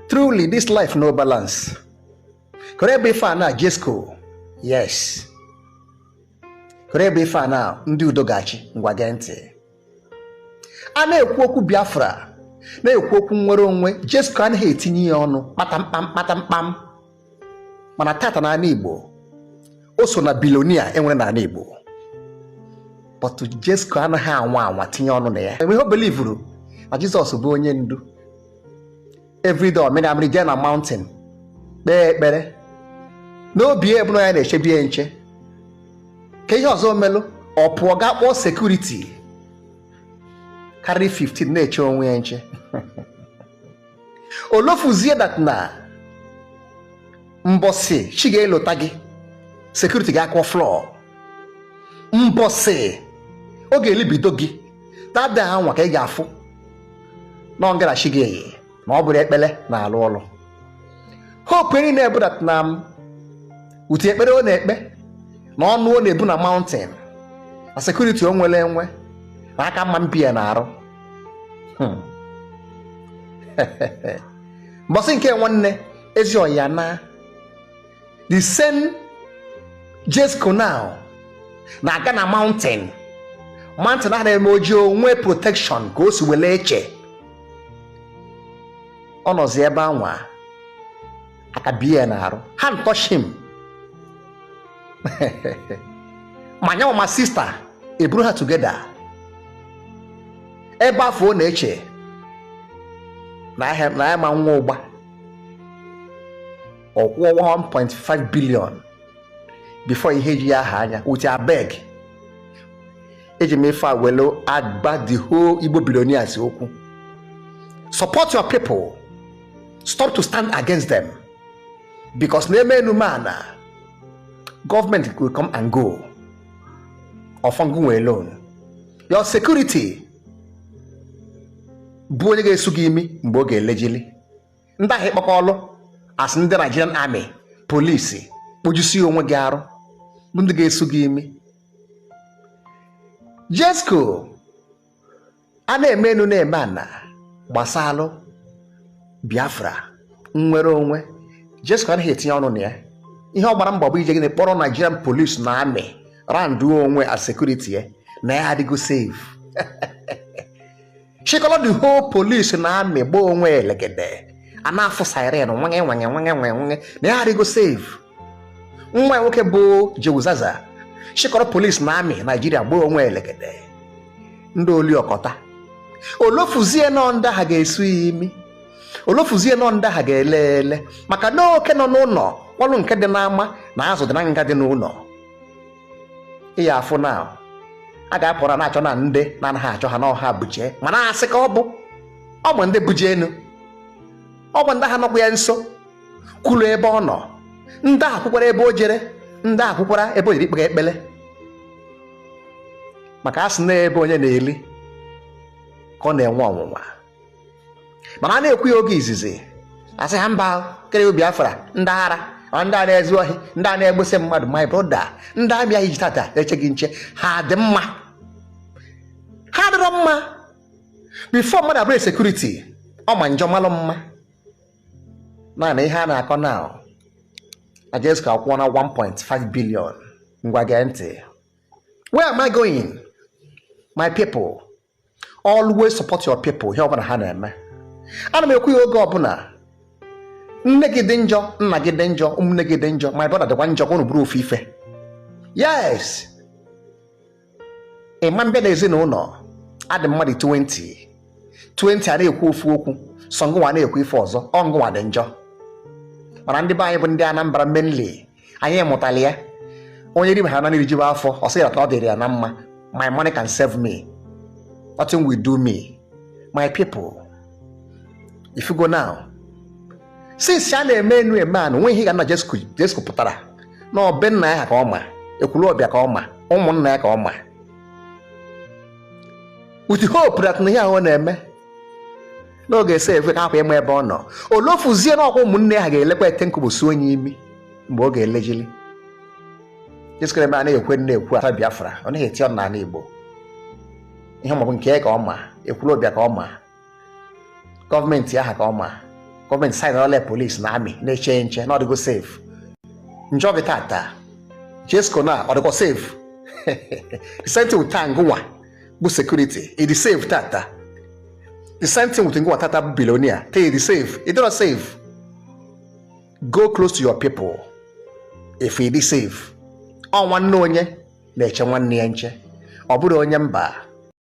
Truly, this life no balance. Could I be fan now, Jesco? Yes. Could I be fan now, Ndi Udogachi, Ngwagente? A na-ekwu okwu Biafra, na-ekwu okwu nwere onwe, Jesco anaghị etinye ya ọnụ, kpatamkpam. Mana tata n'ala Igbo, o so na bilonia enwere n'ala Igbo. But Jesco anaghị anwa tinye ọnụ na ya. Enweghị o belivuru na Jizọs bụ onye ndu. Every day, I'm na mountain. Bere. N'obi ebu na ya na-echebi ya nche. Ka ihe ọzọ melu, ọ pụọ ga kpọọ security. Carry 15 na-eche onwe ya nche. Olofuzie that na mbosi chi ga-elota gị. Security ga-akwa floor. Mbosi ọ ga-elibido gị. Tada anwa ka ị ga-afụ. Na ngara chi ga-eyi. Na ọ bụrụ ekpele na-alụ ọlụ. Hope enyi na-ebu that na uti ekpere ọ na-ekpe na ọnụ ọ na-ebu na mountain na security o nwere enwe na aka mma mpi ya na-arụ. Mbọsị nke nwanne ezi ọya na the same Jesco now na-aga na mountain a na-eme oji onwe protection ka o si wele eche. Ọ nọzi ebe anwa aka biya na-arụ. Hand touch him. Ma nyawa ma sister eburu ha together. Ebe afọ ọ na-eche na ya ma nwa ụgba. Ọ kwụọ 1.5 billion before ihe ji ya aha anya uti abeg. Eji mefa welo agba the whole Igbo billionaires okwu. Support your people. Stop to stand against them. Because government will come and go. Ofangu alone. Your security. Buonye sugimi mboge legally. Nda hepakolo as in the Nigerian army, police. Would you see onwe garo? Bundige sugimi. Jesco. Ane menu ne mana. Basalo. Biafra. Nwere onwe. Jesco anaghị etinye ọnụ na ya. Ihe ọ gbara mbọ bụ ije gị kpọrọ Nigerian police na army randu onwe as security ya na ya adịgo safe. Shikọrọ the whole police na army gba onwe elegede. A na-afụ siren nwange na ya adịgo safe. Nwa nwoke bụ Jewuzaza. Shikọrọ police na army Nigeria gba onwe elegede. Ndị oli ọkọta. Olofuzie na ndị ha ga-esu imi. Olofuzie nọ ndị ha ga-elele maka na oke nọ n'ụlọ ọlụ nke dị n'ama na azụ dị na nga dị n'ụlọ. Iya afụ na a ga-apụra na-achọ na ndị na-anaghị achọ ha n'ọha buje mana asị ka ọ bụ ndị buje enu. Ọ bụ ndị ha nọkwa ya nso kwulu ebe ọ nọ. Ndị ahụ kwukwara ebe o jere. Ndị ahụ kwukwara ebe o jiri ikpe ekpele. Maka asị na ebe onye na-eli ka ọ na-enwe ọnwụnwa. Mana a na-ekwu ya oge izizi asị ha mba kere Biafra ndị ara ndị a na-ezu ohi ndị a na-egbuse mmadụ. My brother, ndị abịa iji tata eche gị nche ha dị mma. Ha dịrọ mma before mmadụ abụrụ security ọ ma njọ malụ mma. Naanị ihe a na-akọ now na Jesco akwụọ na 1.5 billion. Ngwa gee ntị. Where am I going? My people, always support your people. Ihe ọbụla ha na-eme. Ana m ekwu ya oge ọbụla. Nne gị dị njọ, nna gị dị njọ, ụmụnne gị dị njọ, my brother dịkwa njọ ka unu bụrụ ofu ife. Yes. Ịma mbịa na ezinụlọ adị mmadụ 20 a na-ekwu ofu okwu, sọ ngụnwa na-ekwu ife ọzọ, ọ ngụnwa dị njọ. Mana ndị be anyị bụ ndị Anambra mainly, anyị mụtali ya. Onye rim ha na n'irijibe afọ, ọ sị ya na ọ dịrị ya na mma. My money can save me. Nothing will do me. My people. If you go now, since ya na-eme enu eme anụ nwe ihe ga na Jesco pụtara na ọbe nna ya ka ọma, ekwulu ọbịa ka ọma, ụmụnna ya ka ọma. With hope that na ihe ahụ na-eme n'oge ese efe ka akwa eme ebe ọ nọ. Olofuzie na ọkwa ụmụnne ha ga-elekwa ete nkụbụsi onye imi mgbe ọ ga-elejili. Jesco eme a na-ekwe na-ekwu ata Biafra, ọ naghị eti ọnụ n'ala Igbo. Ihe maọbụ nke ya ka ọma, ekwulu ọbịa ka ọma. Gọọmenti aha ka ọma. gọọmenti sign ole police na army na-eche nche na ọdịgo safe. Njọ gị tata Jesco na ọdịgo safe. The same thing with Tangwa bụ security it is safe tata. The same thing with Ngwa tata bụ billionaire it is safe. It is not safe. Go close to your people if it is safe. Ọ nwanne onye na-eche nwanne ya nche, ọ bụrụ onye mba.